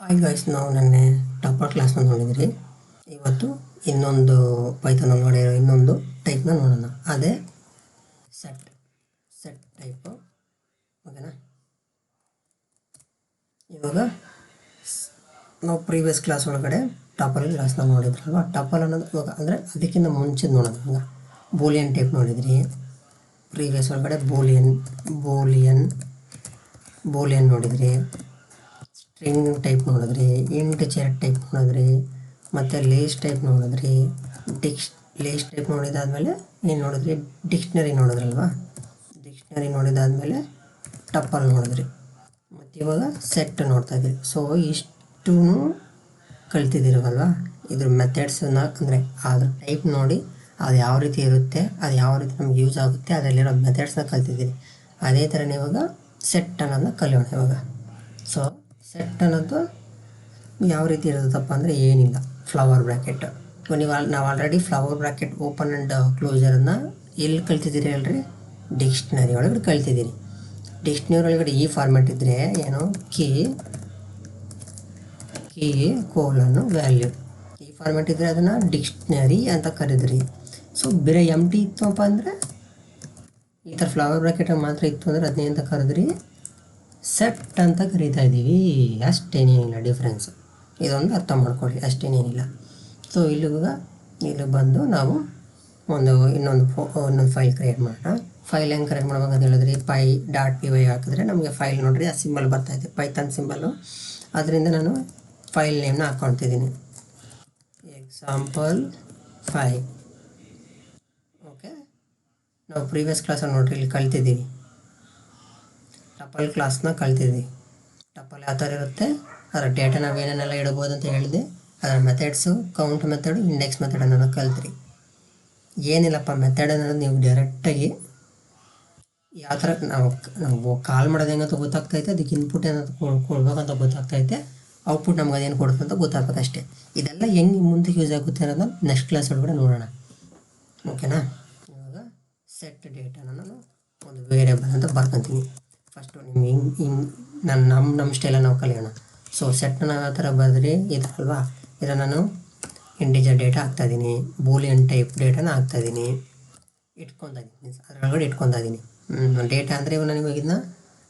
Hi guys, ನಾವು ನೆನ್ನೆ topper ಕ್ಲಾಸ್ನ ನೋಡಿದ್ರಿ. ಇವತ್ತು ಇನ್ನೊಂದು ಪೈಥಾನ್ ಒಳಗಡೆ ಇರೋ ಇನ್ನೊಂದು ಟೈಪ್ನ ನೋಡೋಣ. ಅದೇ ಸೆಟ್ ಟೈಪು. ಓಕೆನಾ? ಇವಾಗ ನಾವು ಪ್ರೀವಿಯಸ್ ಕ್ಲಾಸ್ ಒಳಗಡೆ ಟಾಪಲ್ ಕ್ಲಾಸ್ನ ನೋಡಿದ್ರಲ್ವ. ಟಾಪಲ್ ಅನ್ನೋದು ಇವಾಗ ಅಂದರೆ ಅದಕ್ಕಿಂತ ಮುಂಚೆ ನೋಡೋದು. ಇವಾಗ ಬೋಲಿಯನ್ ಟೈಪ್ ನೋಡಿದ್ರಿ. ಪ್ರೀವಿಯಸ್ ಒಳಗಡೆ ಬೋಲಿಯನ್ ನೋಡಿದ್ರಿ, ಸ್ಟ್ರಿಂಗ್ ಟೈಪ್ ನೋಡಿದ್ರಿ, ಇಂಟಿಜರ್ ಟೈಪ್ ನೋಡಿದ್ರಿ, ಮತ್ತು ಲೇಸ್ ಟೈಪ್ ನೋಡಿದ್ರಿ. ಲೇಸ್ ಟೈಪ್ ನೋಡಿದಾದ್ಮೇಲೆ ಏನು ನೋಡಿದ್ರಿ? ಡಿಕ್ಷನರಿ ನೋಡಿದ್ರಲ್ವ. ಡಿಕ್ಷನರಿ ನೋಡಿದಾದ್ಮೇಲೆ ಟಪಲ್ ನೋಡಿದ್ರಿ. ಮತ್ತು ಇವಾಗ ಸೆಟ್ ನೋಡ್ತಾ ಇದ್ದೀರಿ. ಸೊ ಇಷ್ಟೂ ಕಲ್ತಿದ್ದೀರಲ್ವ. ಇದ್ರ ಮೆಥಡ್ಸನ್ನ ಅಂದರೆ ಅದ್ರ ಟೈಪ್ ನೋಡಿ ಅದು ಯಾವ ರೀತಿ ಇರುತ್ತೆ, ಅದು ಯಾವ ರೀತಿ ನಮ್ಗೆ ಯೂಸ್ ಆಗುತ್ತೆ, ಅದರಲ್ಲಿರೋ ಮೆಥಡ್ಸ್ನ ಕಲ್ತಿದ್ದೀರಿ. ಅದೇ ಥರನೇ ಇವಾಗ ಸೆಟ್ ಅನ್ನೋದನ್ನ ಕಲಿಯೋಣ ಇವಾಗ. ಸೊ ಸೆಟ್ ಅನ್ನೋದು ಯಾವ ರೀತಿ ಇರುತ್ತಪ್ಪ ಅಂದರೆ ಏನಿಲ್ಲ, ಫ್ಲವರ್ ಬ್ರ್ಯಾಕೆಟ್. ನಾವು already flower bracket open and ಕ್ಲೋಸರನ್ನು ಎಲ್ಲಿ ಕಲ್ತಿದ್ದೀರಿ ಹೇಳ್ರಿ? ಡಿಕ್ಷನರಿ ಒಳಗಡೆ ಕಲ್ತಿದ್ದೀರಿ. ಡಿಕ್ಷನರಿ ಒಳಗಡೆ ಈ ಫಾರ್ಮ್ಯಾಟ್ ಇದ್ದರೆ ಏನು, ಕೀ ಕೋಲನ್ನು ವ್ಯಾಲ್ಯೂ, ಈ ಫಾರ್ಮ್ಯಾಟ್ ಇದ್ದರೆ ಅದನ್ನು ಡಿಕ್ಷನರಿ ಅಂತ ಕರೆದ್ರಿ. ಸೊ ಬೇರೆ ಟಿ ಇತ್ತಪ್ಪ ಅಂದರೆ ಈ ಥರ ಫ್ಲವರ್ ಬ್ರ್ಯಾಕೆಟ್ ಮಾತ್ರ ಇತ್ತು ಅಂದರೆ ಅದನ್ನೇ ಅಂತ ಕರೆದ್ರಿ ಸೆಟ್ ಅಂತ ಕರಿತಾ ಇದ್ದೀವಿ. ಅಷ್ಟೇನೇನಿಲ್ಲ ಡಿಫ್ರೆನ್ಸು. ಇದೊಂದು ಅರ್ಥ ಮಾಡ್ಕೊಳ್ಳಿ, ಅಷ್ಟೇನೇನಿಲ್ಲ. ಸೊ ಇಲ್ಲಿ ಬಂದು ನಾವು ಇನ್ನೊಂದು ಫೈಲ್ ಕ್ರಿಯೇಟ್ ಮಾಡೋಣ. ಫೈಲ್ ಹೆಂಗೆ ಕ್ರಿಯೇಟ್ ಮಾಡ್ಬೇಕಂತ ಹೇಳಿದ್ರಿ, py.py ಹಾಕಿದ್ರೆ ನಮಗೆ ಫೈಲ್ ನೋಡ್ರಿ ಆ ಸಿಂಬಲ್ ಬರ್ತಾಯಿದೆ, ಪೈಥಾನ್ ಸಿಂಬಲ್ಲು. ಅದರಿಂದ ನಾನು ಫೈಲ್ ನೇಮ್ನ ಹಾಕ್ಕೊಳ್ತಿದ್ದೀನಿ, example5. ಓಕೆ, ನಾವು ಪ್ರೀವಿಯಸ್ ಕ್ಲಾಸಲ್ಲಿ ನೋಡ್ರಿ ಇಲ್ಲಿ ಕಲ್ತಿದ್ದೀವಿ, ಟಪಲ್ ಕ್ಲಾಸ್ನ ಕಲ್ತಿದ್ವಿ. ಟಪಲ್ ಯಾವ ಥರ ಇರುತ್ತೆ, ಅದರ ಡೇಟಾ ನಾವು ಏನೇನೆಲ್ಲ ಇಡ್ಬೋದು ಅಂತ ಹೇಳಿದೆ. ಅದರ methods, count method, index method ಅನ್ನೋದು ಕಲ್ತ್ರಿ. ಏನಿಲ್ಲಪ್ಪ, ಮೆಥಡ್ ಅನ್ನೋದು ನೀವು ಡೈರೆಕ್ಟಾಗಿ ಯಾವ ಥರ ನಾವು ಕಾಲ್ ಮಾಡೋದು ಹೆಂಗಂತ ಗೊತ್ತಾಗ್ತೈತೆ, ಅದಕ್ಕೆ ಇನ್ಪುಟ್ ಏನಾದ್ರು ಕೊಡ್ಬೇಕಂತ ಗೊತ್ತಾಗ್ತೈತೆ, ಔಟ್ಪುಟ್ ನಮ್ಗೆ ಅದೇನು ಕೊಡುತ್ತೆ ಅಂತ ಗೊತ್ತಾಗ್ತದೆ ಅಷ್ಟೇ. ಇದೆಲ್ಲ ಹೆಂಗೆ ಮುಂದಕ್ಕೆ ಯೂಸ್ ಆಗುತ್ತೆ ಅನ್ನೋದನ್ನ ನೆಕ್ಸ್ಟ್ ಕ್ಲಾಸ್ ಒಳಗಡೆ ನೋಡೋಣ. ಓಕೆನಾ? ಇವಾಗ ಸೆಟ್ ಡೇಟಾನ ನಾನು ಒಂದು ವೇರಿಯಬಲ್ ಅಂತ ಬರ್ಕೊತೀನಿ. ಫಸ್ಟು ನಿಮ್ಗೆ ಹಿಂಗೆ ನಮ್ಮ ಸ್ಟೈಲಲ್ಲಿ ನಾವು ಕಲಿಯೋಣ. ಸೊ ಸೆಟ್ನ ನಾವು ಯಾವ ಥರ ಬರೆದ್ರಿ ಇದಲ್ವಾ, ಇದನ್ನು ನಾನು ಇಂಟಿಜರ್ ಡೇಟಾ ಹಾಕ್ತಾಯಿದ್ದೀನಿ, ಬೂಲಿಯನ್ ಟೈಪ್ ಡೇಟಾನ ಹಾಕ್ತಾಯಿದ್ದೀನಿ, ಇಟ್ಕೊತಾಯಿದ್ದೀನಿ, ಅದರೊಳಗಡೆ ಇಟ್ಕೊತಾಯಿದ್ದೀನಿ. ಡೇಟಾ ಅಂದರೆ ಇವಾಗ ನಾನು ಇವಾಗ ಇದನ್ನ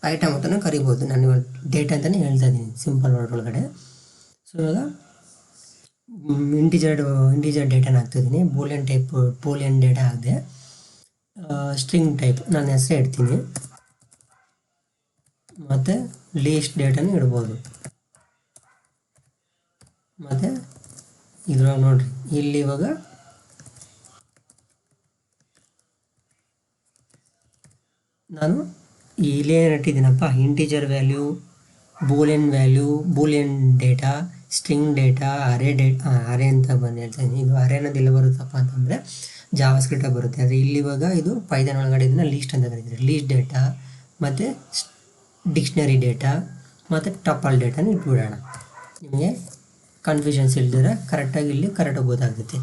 ಐಟಮ್ ಅಂತಲೂ ಕರಿಬೋದು. ನಾನು ಇವಾಗ ಡೇಟಾ ಅಂತಲೇ ಹೇಳ್ತಾ ಇದ್ದೀನಿ ಸಿಂಪಲ್ ವರ್ಡ್ ಒಳಗಡೆ. ಸೊ ಇವಾಗ ಇಂಟಿಜರ್ ಡೇಟಾನ ಹಾಕ್ತಾಯಿದ್ದೀನಿ, ಬೂಲಿಯನ್ ಡೇಟಾ ಹಾಕಿದೆ, ಸ್ಟ್ರಿಂಗ್ ಟೈಪ್ ನಾನು ಹೆಸರೇ ಇಡ್ತೀನಿ, ಮತ್ತು ಲೀಸ್ಟ್ ಡೇಟಾನು ಇಡ್ಬೋದು. ಮತ್ತು ಇದ್ರೊಳಗೆ ನೋಡಿರಿ, ಇಲ್ಲಿ ಇವಾಗ ನಾನು ಇಲ್ಲೇನು ಇಟ್ಟಿದ್ದೀನಪ್ಪ, integer value, boolean data, string data, ಅರೆ ಅಂತ ಬಂದು ಹೇಳ್ತಾ ಇದ್ದೀನಿ. ಇದು ಅರೆ ಅನ್ನೋದು ಎಲ್ಲ ಬರುತ್ತಪ್ಪ ಅಂತಂದರೆ ಜಾವಾ ಸ್ಕ್ರಿಪ್ಟಾಗಿ ಬರುತ್ತೆ. ಆದರೆ ಇಲ್ಲಿ ಇವಾಗ ಇದು ಪೈಥಾನ್ ಒಳಗಡೆ ಇದನ್ನು ಲೀಸ್ಟ್ ಅಂತ ಕರೀತಾರೆ. ಲೀಸ್ಟ್ ಡೇಟಾ ಮತ್ತು ಡಿಕ್ಷನರಿ ಡೇಟಾ ಮತ್ತು ಟಪಲ್ ಡೇಟಾನ ಇಟ್ಬಿಡೋಣ. ನಿಮಗೆ ಕನ್ಫ್ಯೂಷನ್ಸ್ ಇಲ್ದಿರ ಕರೆಕ್ಟಾಗಿ ಇಲ್ಲಿ ಕರೆಕ್ಟಾಗಿ ಗೊತ್ತಾಗುತ್ತೆ.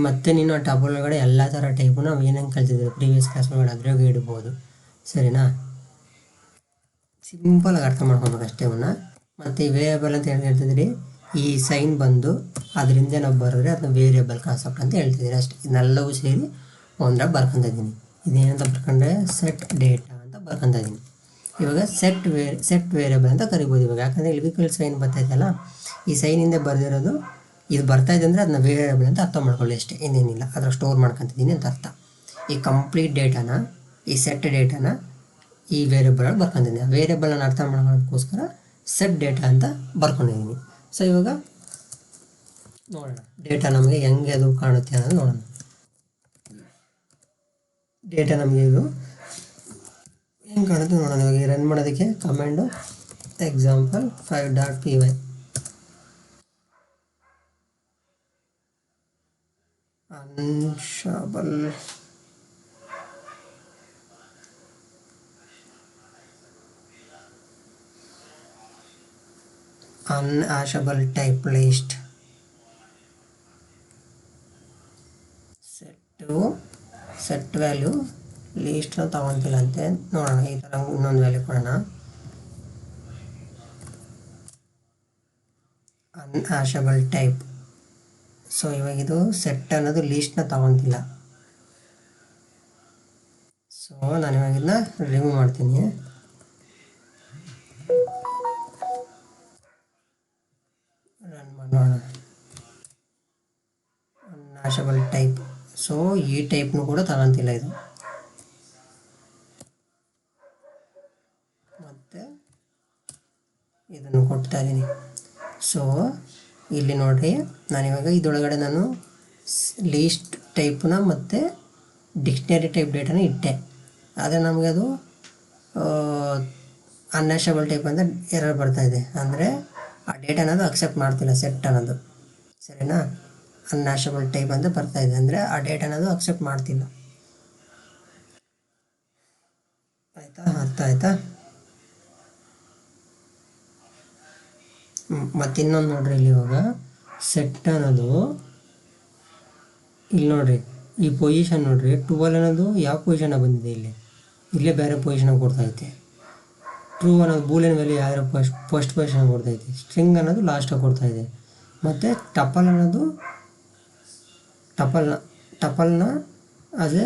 ಮತ್ತೆ ನೀನು ಆ ಟಪಲ್ ಒಳಗಡೆ ಎಲ್ಲ ಥರ ಟೈಪು ನಾವು ಏನೇನು ಕಲ್ತಿದ್ದೀವಿ ಪ್ರೀವಿಯಸ್ ಕ್ಲಾಸ್ ಒಳಗಡೆ ಅದ್ರಾಗ ಇಡ್ಬೋದು. ಸರಿನಾ? ಸಿಂಪಲಾಗಿ ಅರ್ಥ ಮಾಡ್ಕೊಬೇಕು ಅಷ್ಟೇ ಅವನ್ನ. ಮತ್ತು ಈ ವೇರಿಯಬಲ್ ಅಂತ ಹೇಳ್ತಿದ್ದೀರಿ, ಈ ಸೈನ್ ಬಂದು ಅದರಿಂದ ನಾವು ಬರೆದ್ರೆ ಅದನ್ನ ವೇರಿಯಬಲ್ ಕಾನ್ಸೆಪ್ಟ್ ಅಂತ ಹೇಳ್ತಿದ್ದೀರಿ ಅಷ್ಟೇ. ಇದನ್ನೆಲ್ಲವೂ ಸೇರಿ ಒಂದ್ರಾಗ ಬರ್ಕೊತಾ ಇದ್ದೀನಿ. ಇದೇನಂತ ಬರ್ಕೊಂಡ್ರೆ ಸೆಟ್ ಡೇಟಾ ಅಂತ ಬರ್ಕೊತಾ ಇದ್ದೀನಿ. ಇವಾಗ ಸೆಟ್ ವೇರಿಯಬಲ್ ಅಂತ ಕರಿಬೋದು ಇವಾಗ, ಯಾಕಂದರೆ ಇಲ್ಲಿ ವಿಕಲ್ ಸೈನ್ ಬರ್ತೈತಲ್ಲ, ಈ ಸೈನಿಂದ ಬರೆದಿರೋದು ಇದು ಬರ್ತಾಯಿದೆ ಅಂದರೆ ಅದನ್ನ ವೇರಿಯಬಲ್ ಅಂತ ಅರ್ಥ ಮಾಡ್ಕೊಳ್ಳಿ ಅಷ್ಟೇ, ಇನ್ನೇನಿಲ್ಲ. ಅದ್ರ ಸ್ಟೋರ್ ಮಾಡ್ಕೊತಿದ್ದೀನಿ ಅಂತ ಅರ್ಥ. ಈ ಕಂಪ್ಲೀಟ್ ಡೇಟಾನ, ಈ ಸೆಟ್ ಡೇಟಾನ ಈ ವೇರಿಯಬಲ್ ಬರ್ಕೊಂಡಿದ್ದೀನಿ. ಆ ವೇರಿಯಬಲನ್ನು ಅರ್ಥ ಮಾಡ್ಕೊಳ್ಳೋದಕ್ಕೋಸ್ಕರ ಸೆಟ್ ಡೇಟಾ ಅಂತ ಬರ್ಕೊಂಡಿದ್ದೀನಿ. ಸೊ ಇವಾಗ ನೋಡೋಣ ಡೇಟಾ ನಮಗೆ ಹೆಂಗೆ ಅದು ಕಾಣುತ್ತೆ ಅನ್ನೋದು ನೋಡೋಣ. ಡೇಟಾ ನಮಗೆ ಇದು ಹೆಂಗೆ ಕಾಣುತ್ತೆ ನೋಡೋಣ. ಇವಾಗ ರನ್ ಮಾಡೋದಕ್ಕೆ command example5.py. unhashable type list set value list ತಗೊತಿಲ್ಲ ಅಂತೆ. ನೋಡೋಣ, ಈ ಥರ ಇನ್ನೊಂದು ವ್ಯಾಲ್ಯೂ ಕೊಡೋಣ. ಅನ್ಹ್ಯಾಶಬಲ್ ಟೈಪ್. ಸೊ ಇವಾಗ ಇದು ಸೆಟ್ ಅನ್ನೋದು ಲೀಸ್ಟ್ನ ತಗೊತಿಲ್ಲ. ಸೊ ನಾನು ಇವಾಗ ಇದನ್ನ ರಿಮೂವ್ ಮಾಡ್ತೀನಿ. ರನ್ ಮಾಡೋಣ. ಅನ್ಹ್ಯಾಶಬಲ್ ಟೈಪ್. ಸೊ ಈ ಟೈಪ್ನು ಕೂಡ ತಗೊತಿಲ್ಲ ಇದು. ಮತ್ತು ಇದನ್ನು ಕೊಡ್ತಾ ಇದ್ದೀನಿ. ಸೊ ಇಲ್ಲಿ ನೋಡಿರಿ, ನಾನಿವಾಗ ಇದರೊಳಗಡೆ ನಾನು ಲೀಸ್ಟ್ ಟೈಪ್ನ ಮತ್ತು ಡಿಕ್ಷನರಿ ಟೈಪ್ ಡೇಟಾನ ಇಟ್ಟೆ. ಆದರೆ ನಮಗೆ ಅದು ಅನ್ಹ್ಯಾಶಬಲ್ ಟೈಪ್ ಅಂತ ಎರರ್ ಬರ್ತಾಯಿದೆ. ಅಂದರೆ ಆ ಡೇಟಾ ಅನ್ನೋದು ಅಕ್ಸೆಪ್ಟ್ ಮಾಡ್ತಿಲ್ಲ ಸೆಟ್ ಅನ್ನೋದು. ಸರಿನಾ? ಅನ್ಹ್ಯಾಶಬಲ್ ಟೈಪ್ ಅಂತ ಬರ್ತಾಯಿದೆ, ಅಂದರೆ ಆ ಡೇಟಾ ಅನ್ನೋದು ಅಕ್ಸೆಪ್ಟ್ ಮಾಡ್ತಿಲ್ಲ. ಆಯಿತಾ? ಅರ್ಥ ಆಯಿತಾ? ಮತ್ತು ಇನ್ನೊಂದು ನೋಡ್ರಿ, ಇಲ್ಲಿ ಇವಾಗ ಸೆಟ್ ಅನ್ನೋದು ಇಲ್ಲಿ ನೋಡ್ರಿ, ಈ ಪೊಸಿಷನ್ ನೋಡ್ರಿ, 12 ಅನ್ನೋದು ಯಾವ ಪೊಸಿಷನಾಗ ಬಂದಿದೆ, ಇಲ್ಲೇ ಬೇರೆ ಪೊಸಿಷನಾಗ ಕೊಡ್ತೈತೆ. ಟ್ರೂ ಅನ್ನೋದು ಬೂಲಿಯನ್ ವ್ಯಾಲ್ಯೂ ಯಾರು ಫಸ್ಟ್ ಪೊಸಿಷನ್ ಕೊಡ್ತೈತೆ. ಸ್ಟ್ರಿಂಗ್ ಅನ್ನೋದು ಲಾಸ್ಟಾಗಿ ಕೊಡ್ತಾಯಿದೆ. ಮತ್ತು ಟಪಲ್ ಅನ್ನೋದು ಟಪಲ್ನ ಆಸ್ ಎ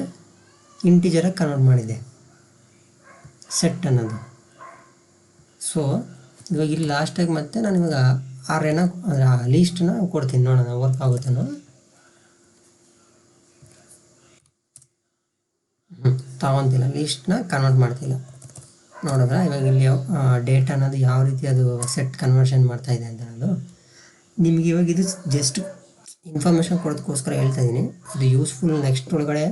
ಇಂಟಿಜರಾಗಿ ಕನ್ವರ್ಟ್ ಮಾಡಿದೆ ಸೆಟ್ ಅನ್ನೋದು. ಸೊ ಇವಾಗ ಇಲ್ಲಿ ಲಾಸ್ಟಾಗಿ ಮತ್ತೆ ನಾನು ಇವಾಗ ಆರೇನ ಅಂದರೆ ಆ ಲೀಸ್ಟನ್ನ ಕೊಡ್ತೀನಿ, ನೋಡೋಣ ವರ್ಕ್ ಆಗುತ್ತೇನೋ. ತಗೊತಿಲ್ಲ, ಲೀಸ್ಟ್ನ ಕನ್ವರ್ಟ್ ಮಾಡ್ತಿಲ್ಲ. ನೋಡಿದ್ರೆ ಇವಾಗ ಇಲ್ಲಿ ಡೇಟಾ ಅನ್ನೋದು ಯಾವ ರೀತಿ ಅದು ಸೆಟ್ ಕನ್ವರ್ಷನ್ ಮಾಡ್ತಾಯಿದೆ ಅಂತ ಅನ್ನೋದು ನಿಮಗೆ ಇವಾಗ ಇದು ಜಸ್ಟ್ ಇನ್ಫಾರ್ಮೇಷನ್ ಕೊಡೋದಕ್ಕೋಸ್ಕರ ಹೇಳ್ತಾ ಇದ್ದೀನಿ. ಇದು ಯೂಸ್ಫುಲ್ ನೆಕ್ಸ್ಟ್ ಒಳಗಡೆ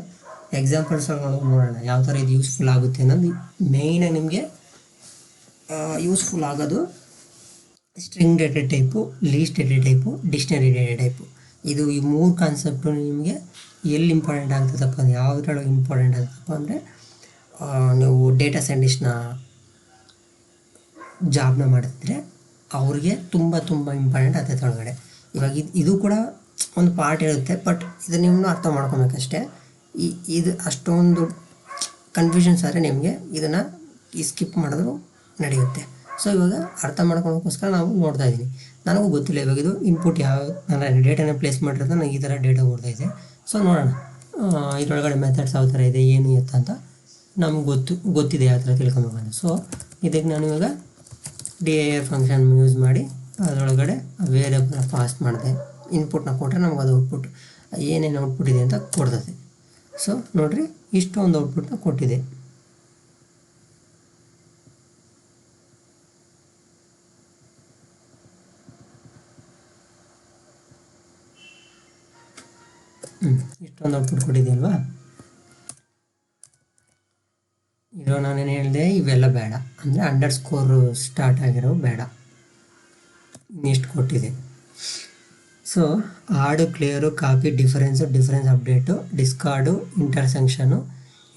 ಎಕ್ಸಾಂಪಲ್ಸ್ ನೋಡೋಣ ಯಾವ ಥರ ಇದು ಯೂಸ್ಫುಲ್ ಆಗುತ್ತೆ ಅನ್ನೋದು. ಮೇಯ್ನಾಗಿ ನಿಮಗೆ ಯೂಸ್ಫುಲ್ ಆಗೋದು string data type, list data type, dictionary data type. ಇದು ಈ 3 ಕಾನ್ಸೆಪ್ಟು ನಿಮಗೆ ಎಲ್ಲಿ ಇಂಪಾರ್ಟೆಂಟ್ ಆಗ್ತದಪ್ಪ ಅಂದರೆ ಯಾವುದ್ರೊಳಗೆ ಇಂಪಾರ್ಟೆಂಟ್ ಆಗ್ತದಪ್ಪ ಅಂದರೆ ನೀವು ಡೇಟಾ ಸೈಂಟಿಸ್ಟ್ನ ಜಾಬ್ನ ಮಾಡಿದ್ರೆ ಅವ್ರಿಗೆ ತುಂಬ ಇಂಪಾರ್ಟೆಂಟ್ ಆಗ್ತೈತೆ ಒಳಗಡೆ. ಇವಾಗ ಇದು ಕೂಡ ಒಂದು ಪಾರ್ಟ್ ಇರುತ್ತೆ, ಬಟ್ ಇದನ್ನು ನೀವು ಅರ್ಥ ಮಾಡ್ಕೊಬೇಕಷ್ಟೇ. ಇದು ಅಷ್ಟೊಂದು ಕನ್ಫ್ಯೂಷನ್ಸ್ ಆದರೆ ನಿಮಗೆ ಇದನ್ನು ಸ್ಕಿಪ್ ಮಾಡಿದ್ರು ನಡೆಯುತ್ತೆ. ಸೊ ಇವಾಗ ಅರ್ಥ ಮಾಡ್ಕೊಳೋಕ್ಕೋಸ್ಕರ ನಾವು ನೋಡ್ತಾ ಇದ್ದೀನಿ. ನನಗೂ ಗೊತ್ತಿಲ್ಲ ಇವಾಗ ಇದು ಇನ್ಪುಟ್ ಯಾವ ನಾನು ಡೇಟಾನ ಪ್ಲೇಸ್ ಮಾಡಿರೋದು ನನಗೆ ಈ ಥರ ಡೇಟಾ ಓಡ್ತಾಯಿದೆ. ಸೊ ನೋಡೋಣ ಇದರೊಳಗಡೆ ಮೆಥಡ್ಸ್ ಯಾವ ಥರ ಇದೆ, ಏನು ಎತ್ತ ಅಂತ ನಮ್ಗೆ ಗೊತ್ತಿದೆ ಯಾವ ಥರ ತಿಳ್ಕೊಬೇಕಂತ. ಸೊ ಇದಕ್ಕೆ ನಾನು ಇವಾಗ dir ಫಂಕ್ಷನ್ ಯೂಸ್ ಮಾಡಿ ಅದರೊಳಗಡೆ ವೇರಿಯಬಲ್ನ ಪಾಸ್ ಮಾಡಿದೆ. ಇನ್ಪುಟ್ನ ಕೊಟ್ಟರೆ ನಮ್ಗೆ ಅದು ಔಟ್ಪುಟ್ ಏನೇನು ಔಟ್ಪುಟ್ ಇದೆ ಅಂತ ಕೊಡ್ತದೆ. ಸೊ ನೋಡಿರಿ, ಇಷ್ಟೊಂದು ಔಟ್ಪುಟ್ನ ಕೊಟ್ಟಿದೆ. ಇಷ್ಟೊಂದು ಔಟ್ಪುಟ್ ಕೊಟ್ಟಿದೆಯಲ್ವಾ. ಇದು ನಾನೇನು ಹೇಳಿದೆ, ಇವೆಲ್ಲ ಬೇಡ ಅಂದರೆ ಅಂಡರ್ಸ್ಕೋರ್ ಸ್ಟಾರ್ಟ್ ಆಗಿರೋ ಬೇಡ, ಇನ್ನಿಷ್ಟು ಕೊಟ್ಟಿದೆ. So add, clear, copy, difference update, discard,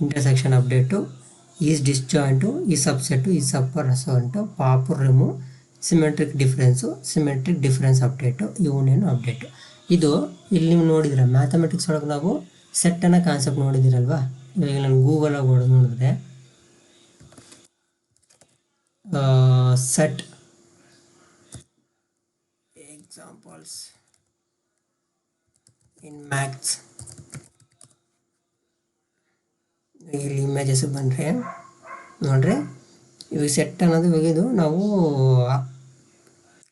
intersection update, is disjoint, is subset, is superset, pop, remove, symmetric difference update, union update. ಇದು ಇಲ್ಲಿ ನೀವು ನೋಡಿದ್ರೆ ಮ್ಯಾಥಮೆಟಿಕ್ಸ್ ಒಳಗೆ ನಾವು ಸೆಟ್ ಅನ್ನೋ ಕಾನ್ಸೆಪ್ಟ್ ನೋಡಿದ್ದೀರಲ್ವಾ. ಇವಾಗ ನಾನು ಗೂಗಲಾಗಿ ಹೊಡೆದು ನೋಡಿದ್ರೆ ಸೆಟ್ ಎಕ್ಸಾಂಪಲ್ಸ್ ಇನ್ ಮ್ಯಾಥ್ಸ್, ಇಲ್ಲಿ ಇಮೇಜಸ್ ಬಂದರೆ ನೋಡ್ರಿ, ಇವಾಗ ಸೆಟ್ ಅನ್ನೋದು ಇವಾಗ ಇದು ನಾವು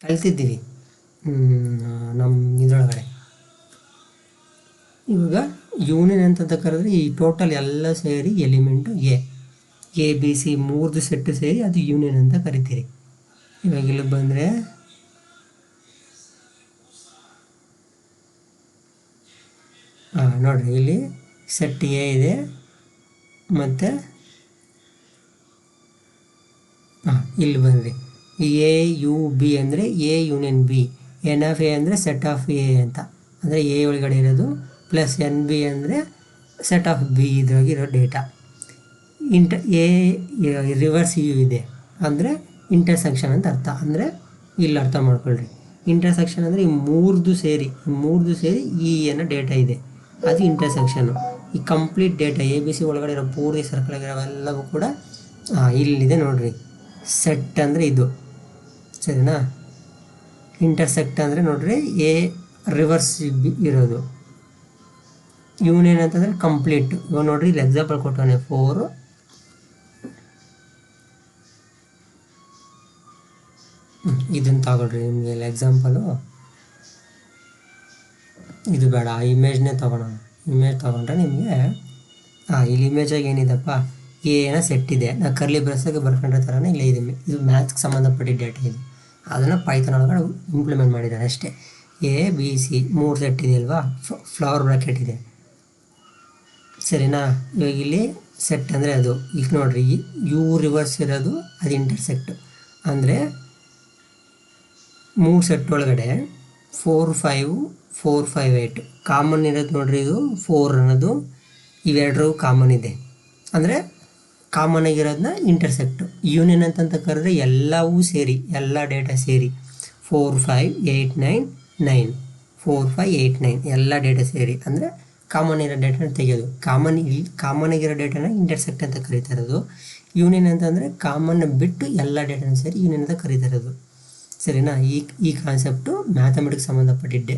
ಕಲ್ತಿದ್ದೀವಿ ನಮ್ಮ ಇದರೊಳಗಡೆ. ಇವಾಗ ಯೂನಿಯನ್ ಅಂತ ಕರೆದ್ರೆ ಈ ಟೋಟಲ್ ಎಲ್ಲ ಸೇರಿ element A B C 3 set ಸೇರಿ ಅದು ಯೂನಿಯನ್ ಅಂತ ಕರಿತೀರಿ. ಇವಾಗ ಇಲ್ಲಿ ಬಂದರೆ ನೋಡಿರಿ, ಇಲ್ಲಿ ಸೆಟ್ ಎ ಇದೆ ಮತ್ತು ಇಲ್ಲಿ ಬಂದ್ರಿ ಎ ಯು ಬಿ ಅಂದರೆ A union B, N of A ಅಂದರೆ ಸೆಟ್ ಆಫ್ ಎ ಅಂತ, ಅಂದರೆ ಎ ಒಳಗಡೆ ಇರೋದು, ಪ್ಲಸ್ ಎನ್ ಬಿ ಅಂದರೆ ಸೆಟ್ ಆಫ್ ಬಿ ಇದ್ರಾಗಿರೋ ಡೇಟಾ. ಎ ರಿವರ್ಸ್ ಯು ಇದೆ ಅಂದರೆ ಇಂಟರ್ಸೆಕ್ಷನ್ ಅಂತ ಅರ್ಥ. ಅಂದರೆ ಇಲ್ಲಿ ಅರ್ಥ ಮಾಡ್ಕೊಳ್ರಿ, ಇಂಟರ್ಸೆಕ್ಷನ್ ಅಂದರೆ ಈ ಮೂರ್ದು ಸೇರಿ ಈ ಏನೋ ಡೇಟಾ ಇದೆ ಅದು ಇಂಟರ್ಸೆಕ್ಷನು. ಈ complete data A B C ಒಳಗಡೆ ಇರೋ ಪೂರ್ತಿ ಸರ್ಕಲ್ ಆಗಿರೋವೆಲ್ಲವೂ ಕೂಡ ಇಲ್ಲಿದೆ ನೋಡ್ರಿ. ಸೆಟ್ ಅಂದರೆ ಇದು, ಸರಿನಾ? ಇಂಟರ್ಸೆಕ್ಟ್ ಅಂದರೆ ನೋಡ್ರಿ ಎ ರಿವರ್ಸ್ ಇರೋದು. ಯೂನಿಯನ್ ಅಂತಂದರೆ ಕಂಪ್ಲೀಟ್. ಇವಾಗ ನೋಡ್ರಿ ಇಲ್ಲಿ ಎಕ್ಸಾಂಪಲ್ ಕೊಟ್ಟವನೆ 4 ಇದನ್ನು ತಗೊಳ್ರಿ. ನಿಮಗೆ ಇಲ್ಲಿ ಎಕ್ಸಾಂಪಲು ಇದು ಬೇಡ, ಆ ಇಮೇಜ್ನೇ ತೊಗೊಳೋಣ. ಇಮೇಜ್ ತೊಗೊಂಡ್ರೆ ನಿಮಗೆ ಇಲ್ಲಿ ಇಮೇಜಾಗಿ ಏನಿದೆಪ್ಪ ಏನೋ ಸೆಟ್ ಇದೆ. ನಾವು ಕರ್ಲಿ ಬ್ರೆಸ್ಸಾಗಿ ಬರ್ಕೊಂಡ್ರೆ ಥರನೇ ಇಲ್ಲ ಇದೆ. ಇದು ಮ್ಯಾಥ್ಸ್ಗೆ ಸಂಬಂಧಪಟ್ಟಿದ್ದ ಡೇಟಾ ಇದು. ಅದನ್ನು ಪೈಥಾನ್ ಒಳಗಡೆ ಇಂಪ್ಲಿಮೆಂಟ್ ಮಾಡಿದ್ದಾರೆ ಅಷ್ಟೇ. ಎ ಬಿ ಸಿ 3 ಸೆಟ್ ಇದೆ ಅಲ್ವಾ, ಫ್ಲವರ್ ಬ್ರಾಕೆಟ್ ಇದೆ ಸರಿನಾ. ಇವಾಗ ಇಲ್ಲಿ ಸೆಟ್ ಅಂದರೆ ಅದು ಈಗ ನೋಡ್ರಿ ಯು ರಿವರ್ಸ್ ಇರೋದು ಅದು ಇಂಟರ್ಸೆಕ್ಟ್ ಅಂದರೆ 3 ಸೆಟ್ ಒಳಗಡೆ 4 5 4 5 8 ಕಾಮನ್ ಇರೋದು ನೋಡ್ರಿ. ಇದು 4 ಅನ್ನೋದು ಇವೆರಡರೂ ಕಾಮನ್ ಇದೆ ಅಂದರೆ ಕಾಮನ್ ಆಗಿರೋದನ್ನ ಇಂಟರ್ಸೆಕ್ಟು. ಯೂನಿಯನ್ ಅಂತಂತ ಕರೆದ್ರೆ ಎಲ್ಲವೂ ಸೇರಿ, ಎಲ್ಲ ಡೇಟಾ ಸೇರಿ 4 5 8 9 9 4 5 8 9 ಎಲ್ಲ ಡೇಟಾ ಸೇರಿ ಅಂದರೆ ಕಾಮನ್ ಇರೋ ಡೇಟಾನ ತೆಗೆಯೋದು. ಕಾಮನ್ ಆಗಿರೋ ಡೇಟಾನ ಇಂಟರ್ಸೆಕ್ಟ್ ಅಂತ ಕರೀತಾ ಇರೋದು. ಯೂನಿಯನ್ ಅಂತಂದರೆ ಕಾಮನ್ನ ಬಿಟ್ಟು ಎಲ್ಲ ಡೇಟಾನ ಸೇರಿ ಯೂನಿಯನ್ ಅಂತ ಕರೀತಾ ಇರೋದು ಸರಿನಾ. ಈ ಕಾನ್ಸೆಪ್ಟು ಮ್ಯಾಥಮೆಟಿಕ್ಸ್ ಸಂಬಂಧಪಟ್ಟಿದ್ದೆ.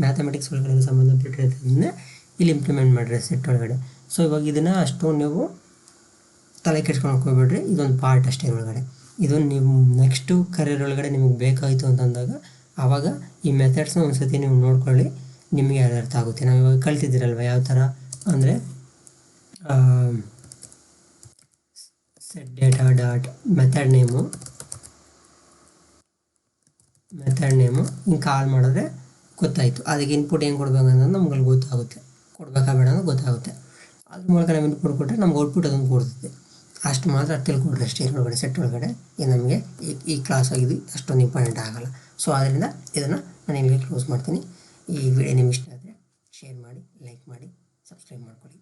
ಮ್ಯಾಥಮೆಟಿಕ್ಸ್ ಒಳಗಡೆ ಸಂಬಂಧಪಟ್ಟಿರೋದನ್ನ ಇಲ್ಲಿ ಇಂಪ್ಲಿಮೆಂಟ್ ಮಾಡಿರಿ ಸೆಟ್ ಒಳಗಡೆ. ಸೊ ಇವಾಗ ಇದನ್ನು ಅಷ್ಟೊಂದು ನೀವು ತಲೆ ಕೆಡ್ಸ್ಕೊಂಡು ಹೋಗ್ಬಿಡ್ರಿ. ಇದೊಂದು ಪಾರ್ಟ್ ಅಷ್ಟೇ ಒಳಗಡೆ. ಇದೊಂದು ನೀವು ನೆಕ್ಸ್ಟು ಕರಿಯರ್ ಒಳಗಡೆ ನಿಮಗೆ ಬೇಕಾಯಿತು ಅಂತಂದಾಗ ಆವಾಗ ಈ ಮೆಥಡ್ಸ್ನ ಒಂದು ಸತಿ ನೀವು ನೋಡ್ಕೊಳ್ಳಿ, ನಿಮಗೆ ಯಾರು ಅರ್ಥ ಆಗುತ್ತೆ. ನಾವು ಇವಾಗ ಕಲ್ತಿದ್ದೀರಲ್ವ ಯಾವ ಥರ ಅಂದರೆ set data dot method name ಹಿಂಗೆ ಕಾಲ್ ಮಾಡಿದ್ರೆ ಗೊತ್ತಾಯಿತು. ಅದಕ್ಕೆ ಇನ್ಪುಟ್ ಹೆಂಗೆ ಕೊಡ್ಬೇಕು ಅನ್ನೋದು ನಮ್ಗೆ ಅಲ್ಲಿ ಗೊತ್ತಾಗುತ್ತೆ. ಕೊಡಬೇಕಾ ಬೇಡ ಅನ್ನೋದು ಗೊತ್ತಾಗುತ್ತೆ. ಅದ್ರ ಮೂಲಕ ನಾವು ಇನ್ಪುಟ್ ಕೊಟ್ಟರೆ ನಮ್ಗೆ ಔಟ್ಪುಟ್ ಅದನ್ನು ಕೊಡ್ತದೆ. ಅಷ್ಟು ಮಾತ್ರ ತಿಳ್ಕೊಡ್ರಿ ಅಷ್ಟೇ. ಒಳಗಡೆ ಸೆಟ್ ಒಳಗಡೆ ಇದು ನಮಗೆ ಈ ಕ್ಲಾಸ್ ಆಗಿದೆ ಅಷ್ಟೊಂದು ಇಂಪಾರ್ಟೆಂಟ್ ಆಗೋಲ್ಲ. ಸೊ ಆದ್ದರಿಂದ ಇದನ್ನು ನಾನು ಇಲ್ಲಿಗೆ ಕ್ಲೋಸ್ ಮಾಡ್ತೀನಿ. ಈ ವಿಡಿಯೋ ನಿಮ್ಗೆ ಇಷ್ಟ ಆದರೆ ಶೇರ್ ಮಾಡಿ, ಲೈಕ್ ಮಾಡಿ, ಸಬ್ಸ್ಕ್ರೈಬ್ ಮಾಡ್ಕೊಳ್ಳಿ.